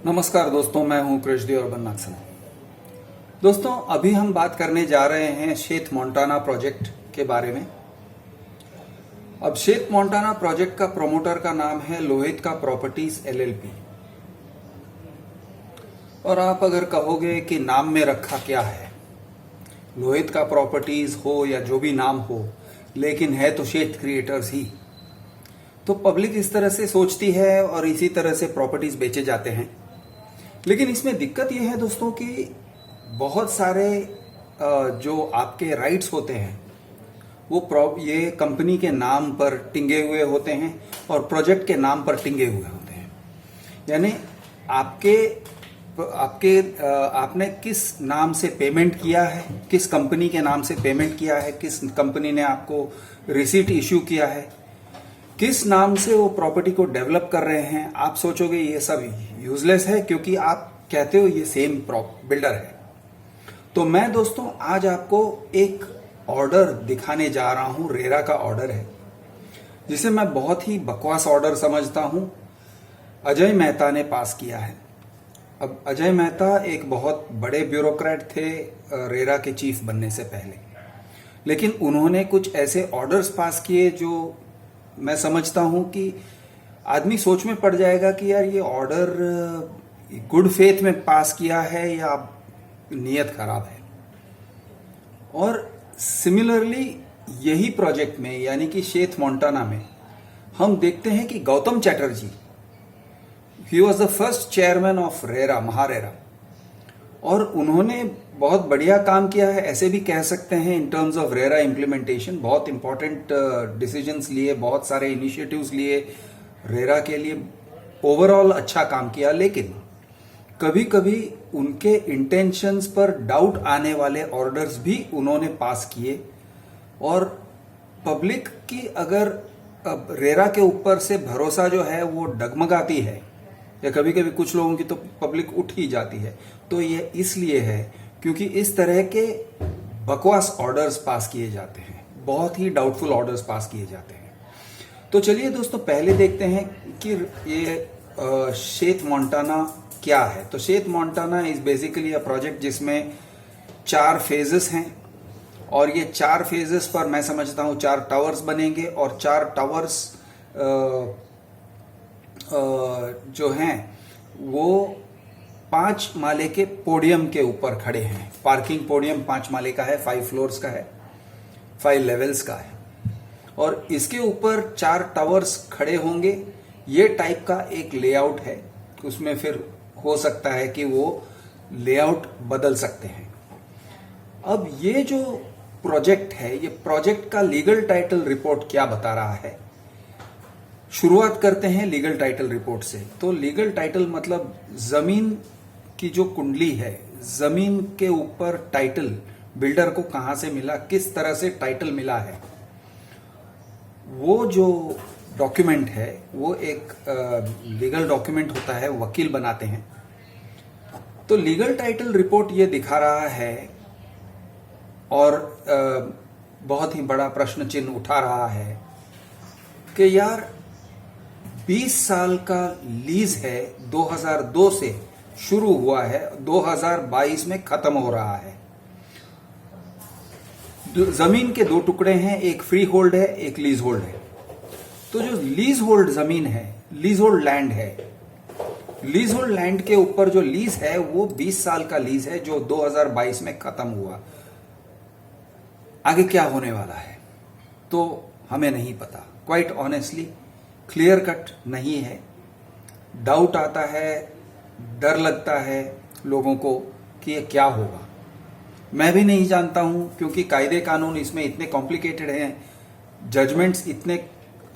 नमस्कार दोस्तों, मैं हूं कृष्णदेव बन्नाथसन। दोस्तों, अभी हम बात करने जा रहे हैं शेत मोंटाना प्रोजेक्ट के बारे में। अब शेत मोंटाना प्रोजेक्ट का प्रमोटर का नाम है लोहित का प्रॉपर्टीज एलएलपी। और आप अगर कहोगे कि नाम में रखा क्या है, लोहित का प्रॉपर्टीज हो या जो भी नाम हो, लेकिन है तो शेत क्रिएटर्स ही, तो पब्लिक इस तरह से सोचती है और इसी तरह से प्रॉपर्टीज बेचे जाते हैं। लेकिन इसमें दिक्कत यह है दोस्तों कि बहुत सारे जो आपके राइट्स होते हैं वो ये कंपनी के नाम पर टिंगे हुए होते हैं और प्रोजेक्ट के नाम पर टिंगे हुए होते हैं। यानी आपने किस नाम से पेमेंट किया है, किस कंपनी के नाम से पेमेंट किया है, किस कंपनी ने आपको रिसीट इश्यू किया है, किस नाम से वो प्रॉपर्टी को डेवलप कर रहे हैं। आप सोचोगे ये सब यूजलेस है क्योंकि आप कहते हो ये सेम बिल्डर है। तो मैं दोस्तों आज आपको एक ऑर्डर दिखाने जा रहा हूं, रेरा का ऑर्डर है, जिसे मैं बहुत ही बकवास ऑर्डर समझता हूं। अजय मेहता ने पास किया है। अब अजय मेहता एक बहुत बड़े ब्यूरोक्रेट थे रेरा के चीफ बनने से पहले, लेकिन उन्होंने कुछ ऐसे ऑर्डर्स पास किए जो मैं समझता हूं कि आदमी सोच में पड़ जाएगा कि यार ये ऑर्डर गुड फेथ में पास किया है या नीयत खराब है। और सिमिलरली यही प्रोजेक्ट में यानी कि शेत मोंटाना में हम देखते हैं कि Gautam Chatterjee, he was the first chairman of RERA, MahaRERA, और उन्होंने बहुत बढ़िया काम किया है, ऐसे भी कह सकते हैं in terms of RERA implementation. बहुत इंपॉर्टेंट डिसीजंस लिए, बहुत सारे इनिशिएटिव्स लिए, रेरा के लिए ओवरऑल अच्छा काम किया। लेकिन कभी कभी उनके इंटेंशंस पर डाउट आने वाले ऑर्डर्स भी उन्होंने पास किए। और पब्लिक की अगर रेरा के ऊपर से भरोसा जो है वो डगमगाती है, या कभी कभी कुछ लोगों की तो पब्लिक उठ ही जाती है, तो ये इसलिए है क्योंकि इस तरह के बकवास ऑर्डर्स पास किए जाते हैं, बहुत ही डाउटफुल ऑर्डर्स पास किए जाते हैं। तो चलिए दोस्तों पहले देखते हैं कि ये शेत मोंटाना क्या है। तो Sheth Montana is basically a project जिसमें 4 फेजेस हैं, और ये 4 फेजेस पर मैं समझता हूं 4 टावर्स बनेंगे, और 4 टावर्स जो हैं वो 5 माले के पोडियम के ऊपर खड़े हैं। पार्किंग पोडियम 5 माले का है, 5 फ्लोर्स का है, 5 लेवल्स का है, और इसके ऊपर 4 टावर्स खड़े होंगे। ये टाइप का एक लेआउट है, उसमें फिर हो सकता है कि वो लेआउट बदल सकते हैं। अब ये जो प्रोजेक्ट है, ये प्रोजेक्ट का लीगल टाइटल रिपोर्ट क्या बता रहा है, शुरुआत करते हैं लीगल टाइटल रिपोर्ट से। तो लीगल टाइटल मतलब जमीन की जो कुंडली है, जमीन के ऊपर टाइटल बिल्डर को कहां से मिला, किस तरह से टाइटल मिला है, वो जो डॉक्यूमेंट है वो एक लीगल डॉक्यूमेंट होता है, वकील बनाते हैं। तो लीगल टाइटल रिपोर्ट ये दिखा रहा है, और बहुत ही बड़ा प्रश्न चिन्ह उठा रहा है कि यार 20 साल का लीज है, 2002 से शुरू हुआ है, 2022 में खत्म हो रहा है। जमीन के 2 टुकड़े हैं, एक फ्री होल्ड है, एक लीज होल्ड है। तो जो लीज होल्ड जमीन है, लीज होल्ड लैंड है, लीज होल्ड लैंड के ऊपर जो लीज है वो 20 साल का लीज है जो 2022 में खत्म हुआ। आगे क्या होने वाला है तो हमें नहीं पता, क्वाइट ऑनेस्टली क्लियर कट नहीं है। डाउट आता है, डर लगता है लोगों को कि ये क्या होगा। मैं भी नहीं जानता हूं क्योंकि कायदे कानून इसमें इतने कॉम्प्लिकेटेड हैं, जजमेंट्स इतने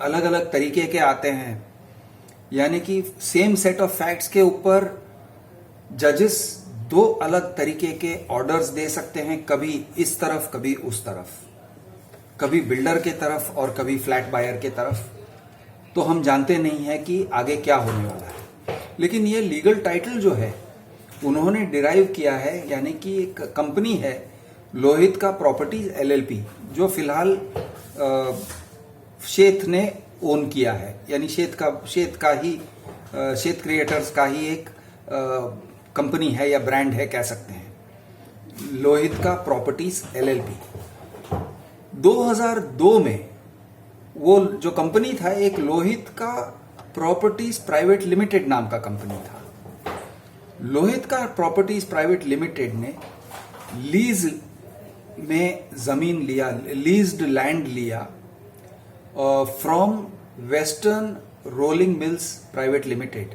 अलग अलग तरीके के आते हैं, यानी कि सेम सेट ऑफ फैक्ट्स के ऊपर जजेस 2 अलग तरीके के ऑर्डर्स दे सकते हैं, कभी इस तरफ कभी उस तरफ, कभी बिल्डर के तरफ और कभी फ्लैट बायर के तरफ। तो हम जानते नहीं है कि आगे क्या होने वाला है। लेकिन ये लीगल टाइटल जो है उन्होंने डिराइव किया है, यानी कि एक कंपनी है लोहित का प्रॉपर्टीज एलएलपी, जो फिलहाल शेत ने ओन किया है, यानी शेत क्रिएटर्स का ही एक कंपनी है या ब्रांड है कह सकते हैं, लोहित का प्रॉपर्टीज एलएलपी। 2002 में वो जो कंपनी था एक लोहित का प्रॉपर्टीज प्राइवेट लिमिटेड नाम का कंपनी था। लोहित का प्रॉपर्टीज प्राइवेट लिमिटेड ने लीज में जमीन लिया, लीज्ड लैंड लिया from western rolling mills private limited,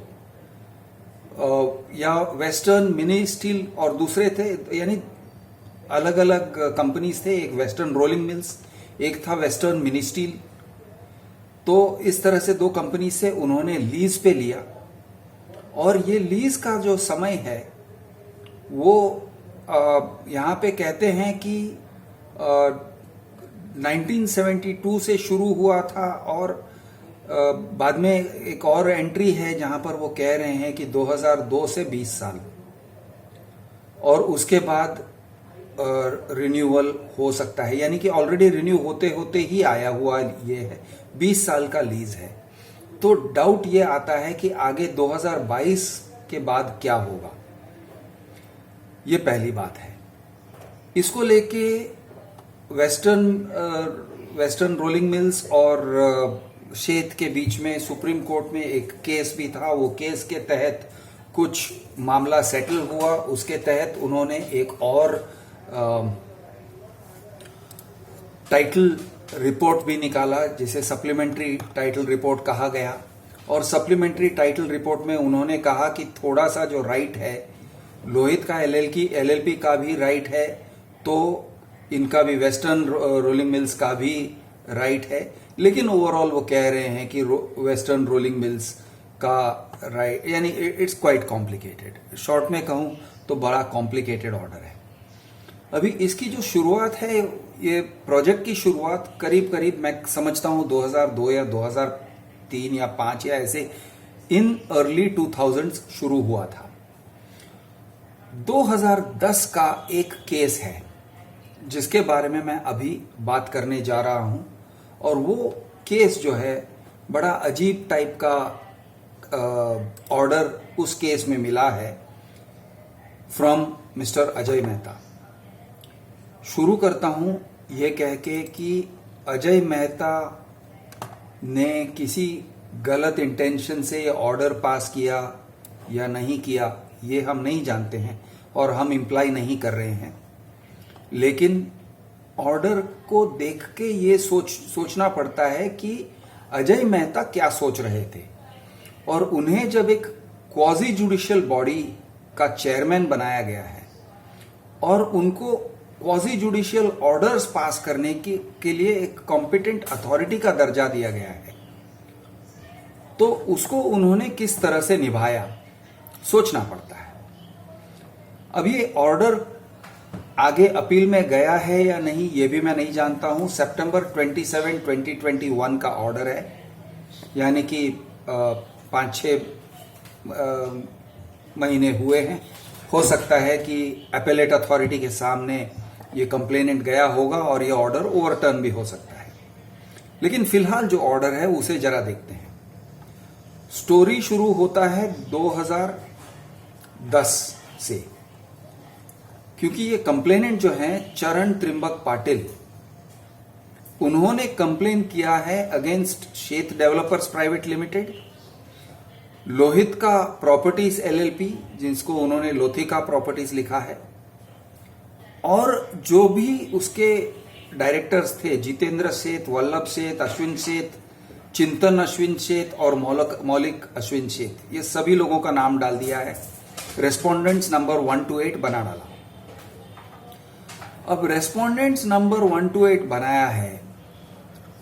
या वेस्टर्न मिनी स्टील और दूसरे थे, यानी अलग अलग कंपनीज थे। एक वेस्टर्न रोलिंग मिल्स, एक था वेस्टर्न मिनी स्टील। तो इस तरह से दो कंपनी से उन्होंने लीज पे लिया, और ये लीज का जो समय है वो यहाँ पे कहते हैं कि 1972 से शुरू हुआ था, और बाद में एक और एंट्री है जहां पर वो कह रहे हैं कि 2002 से 20 साल, और उसके बाद रिन्यूअल हो सकता है, यानी कि ऑलरेडी रिन्यू होते होते ही आया हुआ ये है, 20 साल का लीज है। तो डाउट ये आता है कि आगे 2022 के बाद क्या होगा, ये पहली बात है। इसको लेके वेस्टर्न रोलिंग मिल्स और शेत के बीच में सुप्रीम कोर्ट में एक केस भी था। वो केस के तहत कुछ मामला सेटल हुआ, उसके तहत उन्होंने एक और टाइटल रिपोर्ट भी निकाला, जिसे सप्लीमेंट्री टाइटल रिपोर्ट कहा गया। और सप्लीमेंट्री टाइटल रिपोर्ट में उन्होंने कहा कि थोड़ा सा जो राइट है, लोहित का एलएलपी का भी राइट है, तो इनका भी वेस्टर्न रोलिंग मिल्स का भी राइट है, लेकिन ओवरऑल वो कह रहे हैं कि वेस्टर्न रोलिंग मिल्स का राइट, यानी इट्स क्वाइट कॉम्प्लिकेटेड। शॉर्ट में कहूं तो बड़ा कॉम्प्लिकेटेड ऑर्डर है। अभी इसकी जो शुरुआत है, ये प्रोजेक्ट की शुरुआत करीब करीब मैं समझता हूं 2002 या 2003 या 5 या ऐसे इन अर्ली 2000s शुरू हुआ था। 2010 का एक केस है जिसके बारे में मैं अभी बात करने जा रहा हूं, और वो केस जो है बड़ा अजीब टाइप का ऑर्डर उस केस में मिला है फ्रॉम मिस्टर अजय मेहता। शुरू करता हूं यह कह के कि अजय मेहता ने किसी गलत इंटेंशन से ये ऑर्डर पास किया या नहीं किया, ये हम नहीं जानते हैं और हम इम्प्लाई नहीं कर रहे हैं, लेकिन ऑर्डर को देख के ये सोचना पड़ता है कि अजय मेहता क्या सोच रहे थे। और उन्हें जब एक क्वाजी जुडिशियल बॉडी का चेयरमैन बनाया गया है और उनको क्वाजी जुडिशियल ऑर्डर्स पास करने के लिए एक कॉम्पिटेंट अथॉरिटी का दर्जा दिया गया है, तो उसको उन्होंने किस तरह से निभाया सोचना पड़ता है। अब ये ऑर्डर आगे अपील में गया है या नहीं ये भी मैं नहीं जानता हूं। सितंबर 27, 2021 का ऑर्डर है, यानी कि 5-6 महीने हुए हैं। हो सकता है कि अपीलेट अथॉरिटी के सामने ये कंप्लेनेंट गया होगा और ये ऑर्डर ओवरटर्न भी हो सकता है, लेकिन फिलहाल जो ऑर्डर है उसे जरा देखते हैं। स्टोरी शुरू होता है 2010 से, क्योंकि ये कंप्लेनेंट जो है चरण त्रिंबक पाटिल, उन्होंने कंप्लेन किया है अगेंस्ट शेत डेवलपर्स प्राइवेट लिमिटेड, लोहित का प्रॉपर्टीज एलएलपी जिसको उन्होंने लोथिका प्रॉपर्टीज लिखा है, और जो भी उसके डायरेक्टर्स थे, जितेंद्र सेठ, वल्लभ सेठ, अश्विन सेठ, चिंतन अश्विन सेठ और मौलिक अश्विन सेठ, ये सभी लोगों का नाम डाल दिया है। रेस्पोंडेंट्स नंबर 1 to 8 बना डाला। अब रेस्पोंडेंट्स नंबर 1 to 8 बनाया है,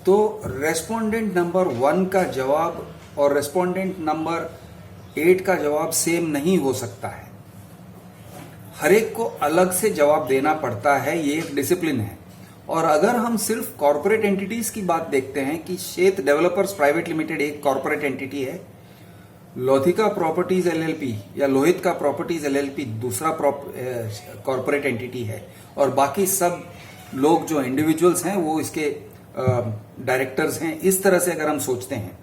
तो रेस्पोंडेंट नंबर 1 का जवाब और रेस्पोंडेंट नंबर 8 का जवाब सेम नहीं हो सकता है। हर एक को अलग से जवाब देना पड़ता है, ये एक डिसिप्लिन है। और अगर हम सिर्फ कॉर्पोरेट एंटिटीज की बात देखते हैं कि शेत डेवलपर्स प्राइवेट लिमिटेड एक कॉर्पोरेट एंटिटी है, लोथिका प्रॉपर्टीज एलएलपी या लोहित का प्रॉपर्टीज एलएलपी दूसरा कॉर्पोरेट एंटिटी है, और बाकी सब लोग जो इंडिविजुअल्स हैं वो इसके डायरेक्टर्स हैं। इस तरह से अगर हम सोचते हैं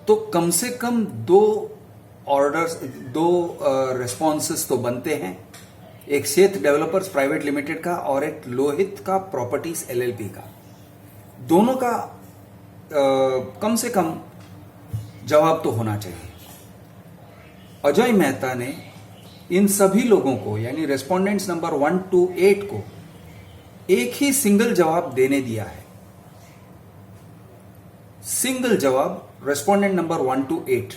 तो कम से कम 2 ऑर्डर्स, दो रिस्पॉन्सेस तो बनते हैं, एक सेठ डेवलपर्स प्राइवेट लिमिटेड का और एक लोहित का प्रॉपर्टीज एलएलपी का। दोनों का कम से कम जवाब तो होना चाहिए। अजय मेहता ने इन सभी लोगों को, यानी रेस्पोंडेंट्स नंबर 1 to 8 को एक ही सिंगल जवाब देने दिया है। सिंगल जवाब रेस्पोंडेंट नंबर 1 to 8।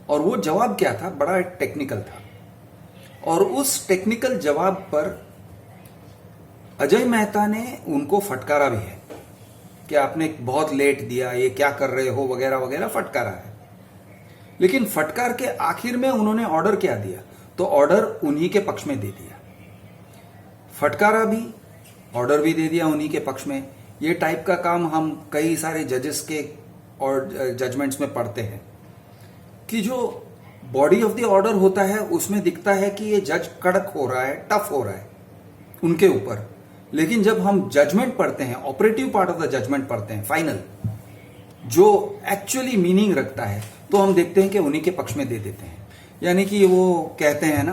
और वो जवाब क्या था? बड़ा टेक्निकल था। और उस टेक्निकल जवाब पर अजय मेहता ने उनको फटकारा भी है कि आपने बहुत लेट दिया, ये क्या कर रहे हो, वगैरह वगैरह फटकारा है। लेकिन फटकार के आखिर में उन्होंने ऑर्डर क्या दिया? तो ऑर्डर उन्हीं के पक्ष में दे दिया। फटकारा भी, ऑर्डर भी दे दिया उन्हीं के पक्ष में। ये टाइप का काम हम कई सारे जजेस के और जजमेंट्स में पढ़ते हैं कि जो बॉडी ऑफ द ऑर्डर होता है उसमें दिखता है कि ये जज कड़क हो रहा है, टफ हो रहा है उनके ऊपर। लेकिन जब हम जजमेंट पढ़ते हैं, operative part of the judgment पढ़ते हैं, फाइनल जो एक्चुअली मीनिंग रखता है, तो हम देखते हैं कि उन्हीं के पक्ष में दे देते हैं। यानी कि वो कहते हैं ना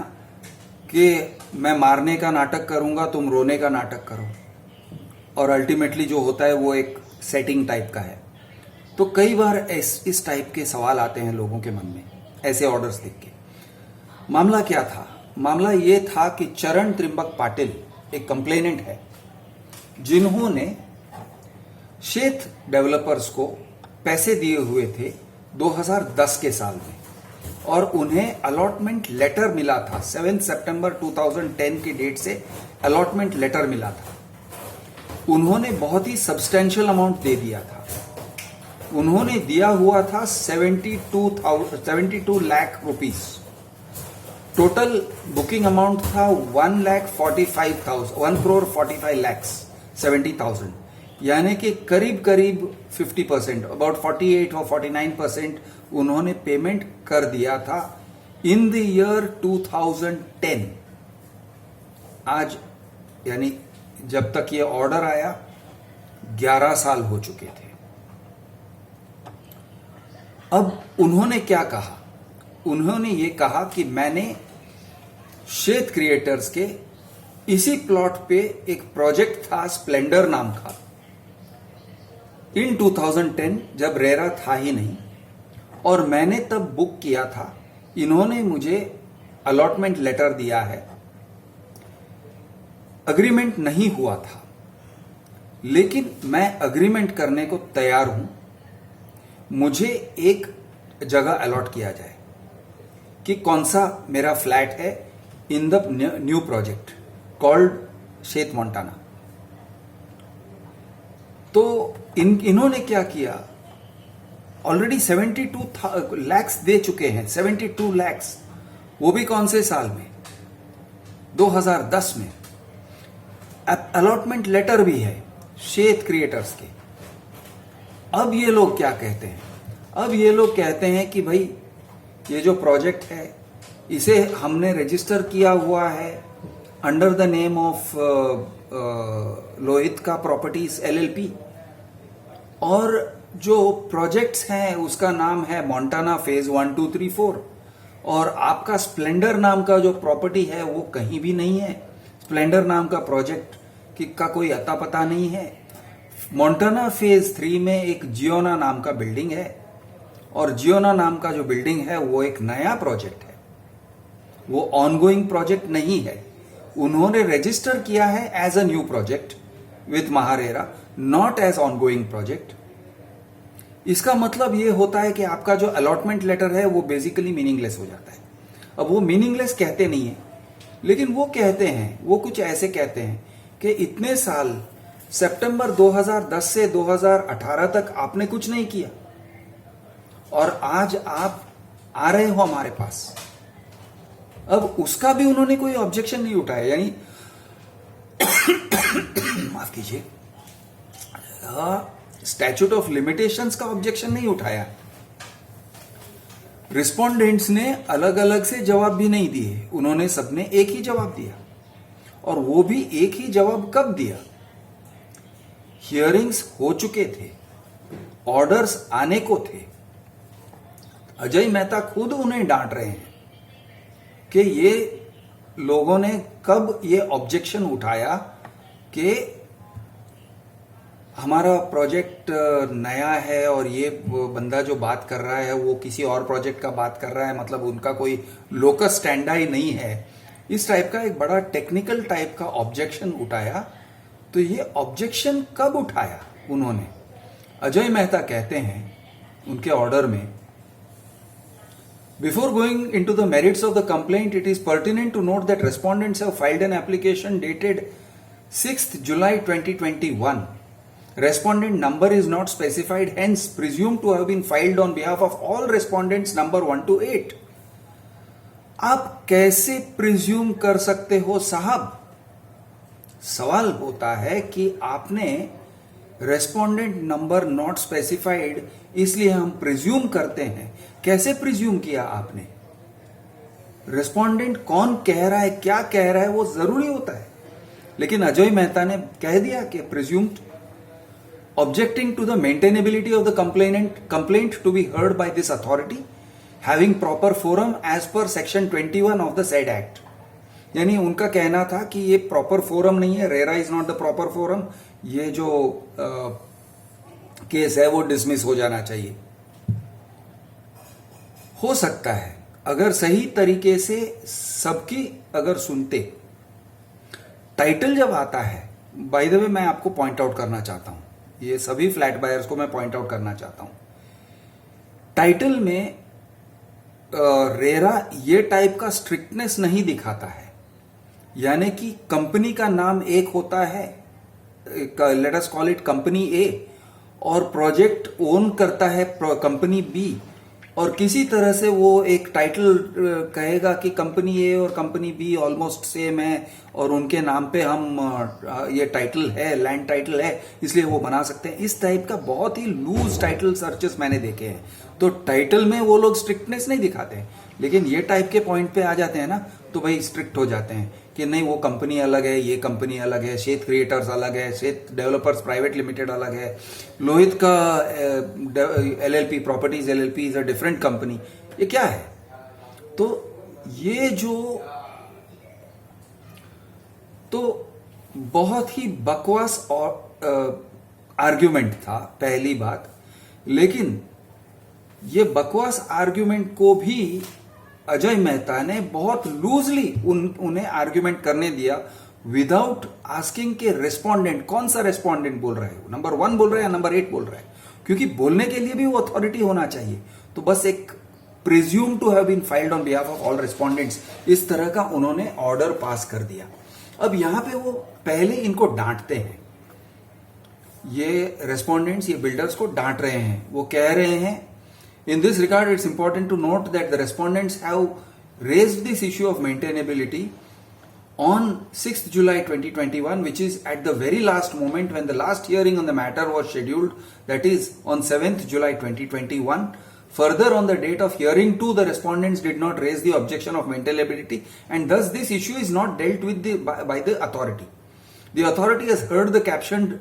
कि मैं मारने का नाटक करूंगा, तुम रोने का नाटक करो। और अल्टीमेटली जो होता है वो एक सेटिंग टाइप का है। तो कई बार इस टाइप के सवाल आते हैं लोगों के मन में ऐसे ऑर्डर्स देख के। मामला क्या था? मामला ये था कि चरण त्रिंबक पाटिल एक कंप्लेनेंट है जिन्होंने शेथ डेवलपर्स को पैसे दिए हुए थे 2010 के साल में, और उन्हें अलॉटमेंट लेटर मिला था 7 सितंबर 2010 की डेट से अलॉटमेंट लेटर मिला था। उन्होंने बहुत ही सब्सटेंशियल अमाउंट दे दिया था। उन्होंने दिया हुआ था 72 lakh rupees. Total booking amount था 1 crore 45 lakhs 70,000, यानी कि करीब करीब 50%, अबाउट 48 और 49% उन्होंने पेमेंट कर दिया था इन द ईयर 2010। आज यानी जब तक ये ऑर्डर आया 11 साल हो चुके थे। अब उन्होंने क्या कहा? उन्होंने ये कहा कि मैंने शेथ क्रिएटर्स के इसी प्लॉट पे एक प्रोजेक्ट था स्प्लेंडर नाम का, इन 2010 जब रेरा था ही नहीं, और मैंने तब बुक किया था। इन्होंने मुझे अलॉटमेंट लेटर दिया है, अग्रीमेंट नहीं हुआ था, लेकिन मैं अग्रीमेंट करने को तैयार हूं। मुझे एक जगह अलॉट किया जाए कि कौन सा मेरा फ्लैट है in the new project called Sheth Montana. तो इन्होंने क्या किया? ऑलरेडी 72 लाख्स दे चुके हैं, 72 लाख्स, वो भी कौन से साल में? 2010 में। अलॉटमेंट लेटर भी है शेथ क्रिएटर्स के। अब ये लोग क्या कहते हैं? अब ये लोग कहते हैं कि भाई ये जो प्रोजेक्ट है इसे हमने रजिस्टर किया हुआ है under the name of Lohit का प्रॉपर्टीज एलएलपी, और जो प्रोजेक्ट्स हैं उसका नाम है मोंटाना फेज 1 2 3 4, और आपका स्प्लेंडर नाम का जो प्रॉपर्टी है वो कहीं भी नहीं है। स्प्लेंडर नाम का प्रोजेक्ट का कोई अता पता नहीं है। मोंटाना फेज 3 में एक जियोना नाम का बिल्डिंग है, और जियोना नाम का जो बिल्डिंग है वो एक नया प्रोजेक्ट है, वो ऑनगोइंग प्रोजेक्ट नहीं है। उन्होंने रजिस्टर किया है as a new project with MahaRERA, not as ongoing project. इसका मतलब ये होता है कि आपका जो अलॉटमेंट लेटर है वो बेसिकली मीनिंगलेस हो जाता है। अब वो मीनिंगलेस कहते नहीं है, लेकिन वो कहते हैं, वो कुछ ऐसे कहते हैं कि इतने साल सितंबर 2010 से 2018 तक आपने कुछ नहीं किया, और आज आप आ रहे हो हमारे पास। अब उसका भी उन्होंने कोई ऑब्जेक्शन नहीं उठाया, यानी माफ कीजिए, स्टैच्यूट ऑफ लिमिटेशंस का ऑब्जेक्शन नहीं उठाया। रिस्पोंडेंट्स ने अलग अलग से जवाब भी नहीं दिए, उन्होंने सबने एक ही जवाब दिया, और वो भी एक ही जवाब कब दिया? हियरिंग्स हो चुके थे, ऑर्डर्स आने को थे, अजय मेहता खुद उन्हें डांट रहे हैं कि ये लोगों ने कब ये ऑब्जेक्शन उठाया कि हमारा प्रोजेक्ट नया है और ये बंदा जो बात कर रहा है वो किसी और प्रोजेक्ट का बात कर रहा है, मतलब उनका कोई लोकस स्टैंडाई नहीं है। इस टाइप का एक बड़ा टेक्निकल टाइप का ऑब्जेक्शन उठाया। तो ये ऑब्जेक्शन कब उठाया उन्होंने? अजय मेहता कहते हैं उनके ऑर्डर में, Before going into the merits of the complaint, it is pertinent to note that respondents have filed an application dated 6th July 2021. Respondent number is not specified, hence presumed to have been filed on behalf of all respondents number 1 to 8. आप कैसे presume कर सकते हो साहब? सवाल होता है कि आपने रेस्पोंडेंट नंबर नॉट स्पेसिफाइड इसलिए हम प्रिज्यूम करते हैं। कैसे प्रिज्यूम किया आपने? रेस्पोंडेंट कौन कह रहा है, क्या कह रहा है, वो जरूरी होता है। लेकिन अजय मेहता ने कह दिया कि presumed. Objecting to the maintainability of the complaint to be heard by this authority having proper forum as per section 21 of the said act. यानी उनका कहना था कि ये प्रॉपर फोरम नहीं है, RERA is not the proper forum, ये जो केस है वो डिसमिस हो जाना चाहिए। हो सकता है अगर सही तरीके से सबकी अगर सुनते। टाइटल जब आता है, बाय द वे मैं आपको पॉइंट आउट करना चाहता हूं, ये सभी फ्लैट बायर्स को मैं पॉइंट आउट करना चाहता हूं। टाइटल में रेरा ये टाइप का स्ट्रिक्टनेस नहीं दिखाता है। यानी कि कंपनी का नाम एक होता है, let us call it company A, और प्रोजेक्ट ओन करता है कंपनी बी, और किसी तरह से वो एक टाइटल कहेगा कि कंपनी ए और कंपनी बी ऑलमोस्ट सेम है और उनके नाम पे हम ये टाइटल है, लैंड टाइटल है, इसलिए वो बना सकते हैं। इस टाइप का बहुत ही लूज टाइटल सर्चेस मैंने देखे हैं। तो टाइटल में वो लोग स्ट्रिक्टनेस नहीं दिखाते हैं, लेकिन ये टाइप के पॉइंट पे आ जाते हैं ना, तो भाई स्ट्रिक्ट हो जाते हैं कि नहीं वो कंपनी अलग है, ये कंपनी अलग है, शेत क्रिएटर्स अलग है, शेत डेवलपर्स प्राइवेट लिमिटेड अलग है, लोहित का LLP properties LLP is a different company. ये क्या है? तो ये जो तो बहुत ही बकवास और आर्ग्यूमेंट था, पहली बात। लेकिन ये बकवास आर्ग्यूमेंट को भी अजय मेहता ने बहुत लूजली उन्हें आर्ग्यूमेंट करने दिया, विदाउट आस्किंग के रेस्पोंडेंट कौन सा रेस्पोंडेंट बोल रहे हो, नंबर 1 बोल रहे हैं या नंबर 8 बोल रहे हैं, क्योंकि बोलने के लिए भी वो अथॉरिटी होना चाहिए। तो बस एक presume to have been filed on behalf of all respondents, इस तरह का उन्होंने ऑर्डर पास कर दिया। अब यहां पे वो पहले इनको डांटते हैं, ये रेस्पोंडेंट्स ये बिल्डर्स को डांट रहे हैं। वो कह रहे हैं, in this regard it's important to note that the respondents have raised this issue of maintainability on 6th July 2021, which is at the very last moment when the last hearing on the matter was scheduled, that is on 7th July 2021. Further, on the date of hearing too, the respondents did not raise the objection of maintainability, and thus this issue is not dealt with by the authority. The authority has heard the captioned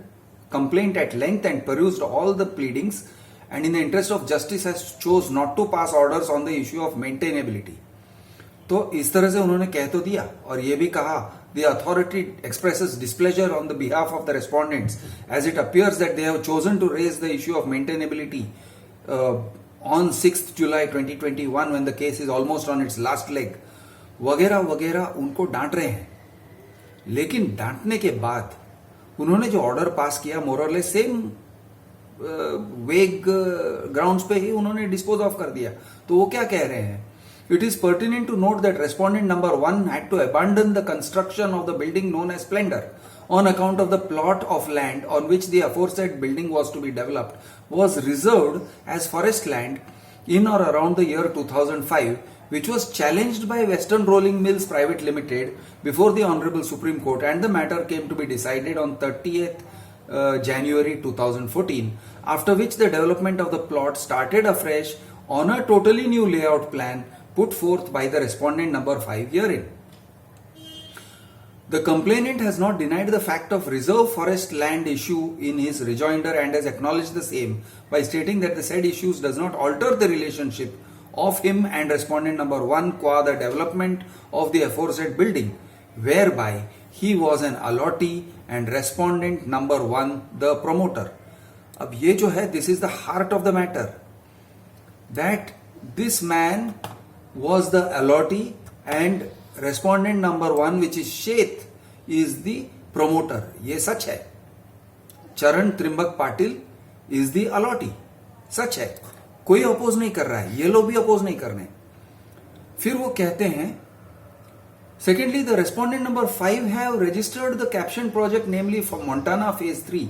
complaint at length and perused all the pleadings, and in the interest of justice has chose not to pass orders on the issue of maintainability. तो इस तरह से उन्होंने कह तो दिया, और ये भी कहा, the authority expresses displeasure on the behalf of the respondents as it appears that they have chosen to raise the issue of maintainability on 6th July 2021 when the case is almost on its last leg, वगैरह वगैरह उनको डांट रहे हैं। लेकिन डांटने के बाद उन्होंने जो ऑर्डर पास किया, मोर और लेस सेम वेग ग्राउंड्स पे ही उन्होंने डिस्पोज ऑफ कर दिया। तो वो क्या कह रहे हैं? It is pertinent to note that respondent number 1 had to abandon the construction of the building known as Splendour on account of the plot of land on which the aforesaid building was to be developed was reserved as forest land in or around the year 2005, which was challenged by Western Rolling Mills Private Limited before the Honorable Supreme Court, and the matter came to be decided on 30th January 2014, after which the development of the plot started afresh on a totally new layout plan put forth by the respondent number 5 herein. The complainant has not denied the fact of reserve forest land issue in his rejoinder and has acknowledged the same by stating that the said issues does not alter the relationship of him and respondent number 1 qua the development of the aforesaid building, whereby he was an allottee and respondent number 1 the promoter. अब ये जो है, this is the heart of the matter, that this man was the allottee and respondent number 1 which is Sheth is the promoter. ये सच है. चरण Trimbak Patil is the allottee. सच है, कोई oppose नहीं कर रहा है, ये लोग भी अपोज नहीं कर रहे हैं. फिर वो कहते हैं, secondly, the respondent number 5 have registered the caption project, namely for Montana phase 3.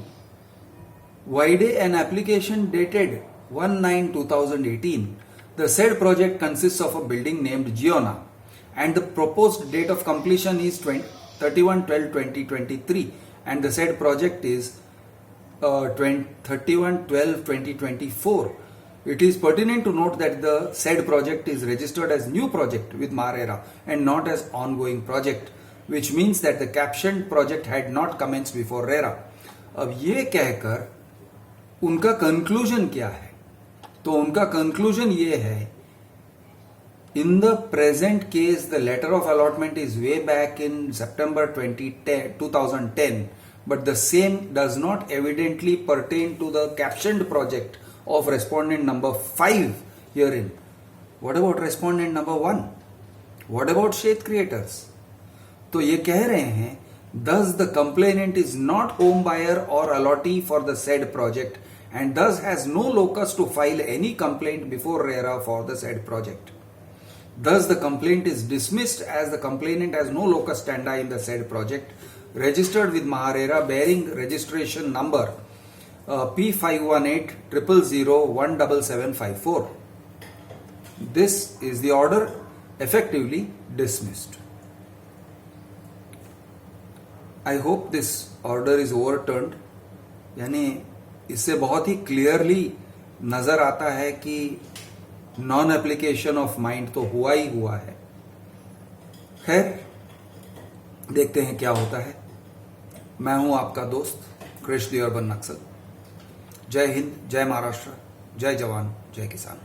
Vide an application dated 1/9/2018. The said project consists of a building named Giona and the proposed date of completion is 31/12/2023 and the said project is 31/12/2024. It is pertinent to note that the said project is registered as new project with MHRERA and not as ongoing project, which means that the captioned project had not commenced before RERA. अब ये कहकर उनका conclusion क्या है? तो उनका conclusion ये है, in the present case the letter of allotment is way back in September 2010, but the same does not evidently pertain to the captioned project of respondent number 5 herein. What about respondent number 1? What about Sheth Creators? तो ये कह रहे हैं, thus the complainant is not home buyer or allottee for the said project and thus has no locus to file any complaint before RERA for the said project. Thus the complaint is dismissed as the complainant has no locus standi in the said project registered with MHRERA bearing registration number P51800017754. This is the order effectively dismissed. I hope this order is overturned. यानी इससे बहुत ही clearly नजर आता है कि non application of mind तो हुआ ही हुआ है. खैर, देखते हैं क्या होता है. मैं हूं आपका दोस्त कृष द अर्बन नक्सल. जय हिंद, जय महाराष्ट्र, जय जवान, जय किसान.